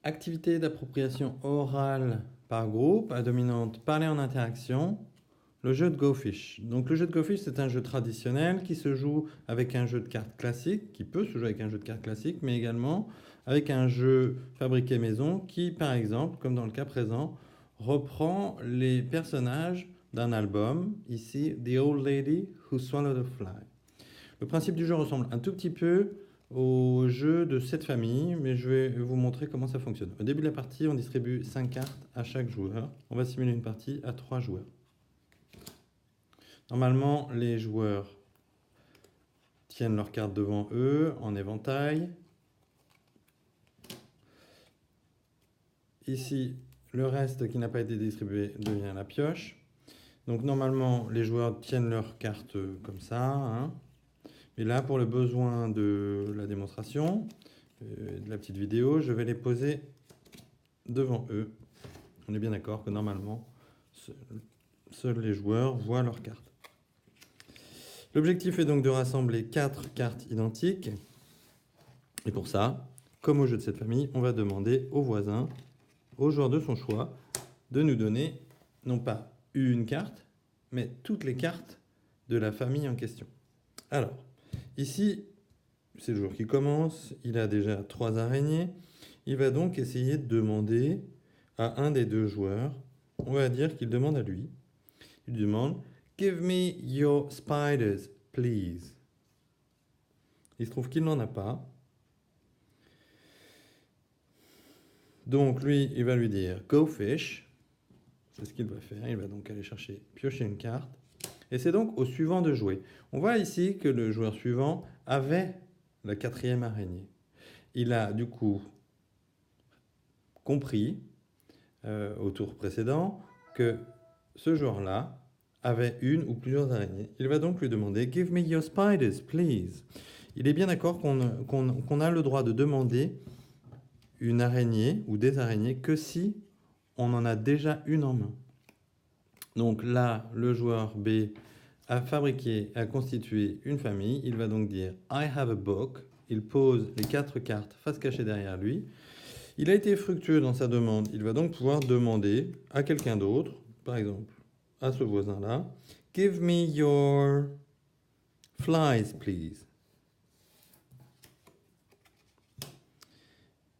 Activité d'appropriation orale par groupe, à dominante parler en interaction, le jeu de Go Fish. Donc le jeu de Go Fish, c'est un jeu traditionnel qui se joue avec un jeu de cartes classique, qui peut se jouer avec un jeu de cartes classique, mais également avec un jeu fabriqué maison qui, par exemple, comme dans le cas présent, reprend les personnages d'un album, ici The Old Lady Who Swallowed a Fly. Le principe du jeu ressemble un tout petit peu au jeu de cette famille, mais je vais vous montrer comment ça fonctionne. Au début de la partie, on distribue 5 cartes à chaque joueur. On va simuler une partie à 3 joueurs. Normalement, les joueurs tiennent leurs cartes devant eux en éventail. Ici, le reste qui n'a pas été distribué devient la pioche. Donc normalement, les joueurs tiennent leurs cartes comme ça, hein. Et là, pour le besoin de la démonstration, de la petite vidéo, je vais les poser devant eux. On est bien d'accord que normalement, seuls les joueurs voient leurs cartes. L'objectif est donc de rassembler 4 cartes identiques. Et pour ça, comme au jeu de cette famille, on va demander au voisin, au joueur de son choix, de nous donner non pas une carte, mais toutes les cartes de la famille en question. Alors, ici, c'est le joueur qui commence, il a déjà 3 araignées. Il va donc essayer de demander à un des 2 joueurs, on va dire qu'il demande à lui, il demande « Give me your spiders, please ». Il se trouve qu'il n'en a pas. Donc lui, il va lui dire « Go fish ». C'est ce qu'il va faire, il va donc aller chercher, piocher une carte. Et c'est donc au suivant de jouer. On voit ici que le joueur suivant avait la 4e araignée. Il a du coup compris au tour précédent que ce joueur-là avait une ou plusieurs araignées. Il va donc lui demander « Give me your spiders, please ». Il est bien d'accord qu'on a le droit de demander une araignée ou des araignées que si on en a déjà une en main. Donc là, le joueur B a fabriqué, a constitué une famille. Il va donc dire « I have a book ». Il pose les 4 cartes face cachée derrière lui. Il a été fructueux dans sa demande. Il va donc pouvoir demander à quelqu'un d'autre, par exemple à ce voisin-là, « Give me your flies, please ».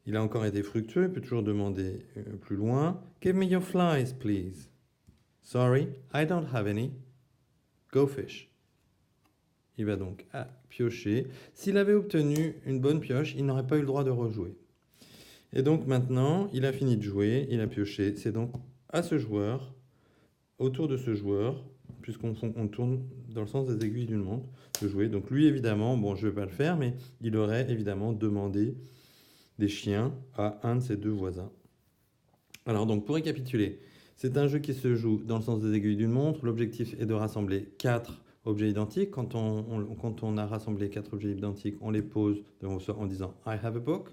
Il a encore été fructueux, il peut toujours demander plus loin, « Give me your flies, please ». « Sorry, I don't have any. Go fish ». Il va donc piocher. S'il avait obtenu une bonne pioche, il n'aurait pas eu le droit de rejouer. Et donc maintenant, il a fini de jouer, il a pioché. C'est donc à ce joueur, autour de ce joueur, puisqu'on tourne dans le sens des aiguilles d'une montre, de jouer. Donc lui, évidemment, bon, je ne vais pas le faire, mais il aurait évidemment demandé des chiens à un de ses 2 voisins. Alors donc, pour récapituler, c'est un jeu qui se joue dans le sens des aiguilles d'une montre. L'objectif est de rassembler 4 objets identiques. Quand on a rassemblé 4 objets identiques, on les pose devant soi en disant « I have a book ».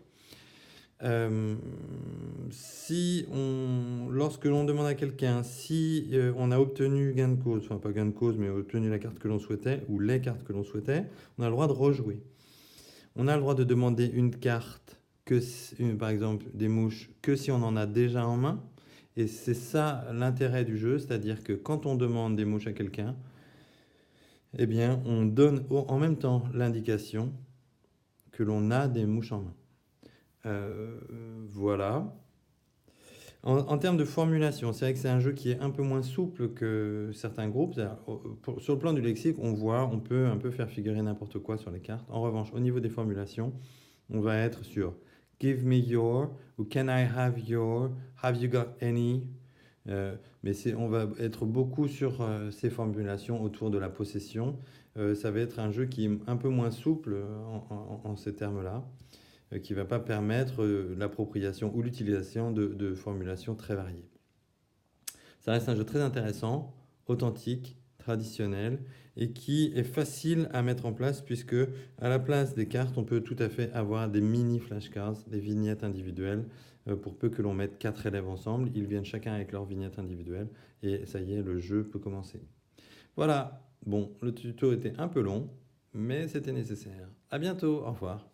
Lorsque l'on demande à quelqu'un si on a obtenu gain de cause, enfin pas gain de cause, mais obtenu la carte que l'on souhaitait, ou les cartes que l'on souhaitait, on a le droit de rejouer. On a le droit de demander une carte, par exemple des mouches, que si on en a déjà en main. Et c'est ça l'intérêt du jeu, c'est-à-dire que quand on demande des mouches à quelqu'un, eh bien, on donne en même temps l'indication que l'on a des mouches en main. Voilà. En termes de formulation, c'est vrai que c'est un jeu qui est un peu moins souple que certains groupes. Sur le plan du lexique, on peut un peu faire figurer n'importe quoi sur les cartes. En revanche, au niveau des formulations, on va être sur « Give me your » ou « Can I have your » « Have you got any » mais on va être beaucoup sur ces formulations autour de la possession. Ça va être un jeu qui est un peu moins souple en ces termes-là, qui ne va pas permettre l'appropriation ou l'utilisation de formulations très variées. Ça reste un jeu très intéressant, authentique, traditionnel, et qui est facile à mettre en place puisque à la place des cartes, on peut tout à fait avoir des mini flashcards, des vignettes individuelles. Pour peu que l'on mette 4 élèves ensemble, ils viennent chacun avec leur vignette individuelle et ça y est, le jeu peut commencer. Voilà, bon, le tuto était un peu long, mais c'était nécessaire. À bientôt, au revoir.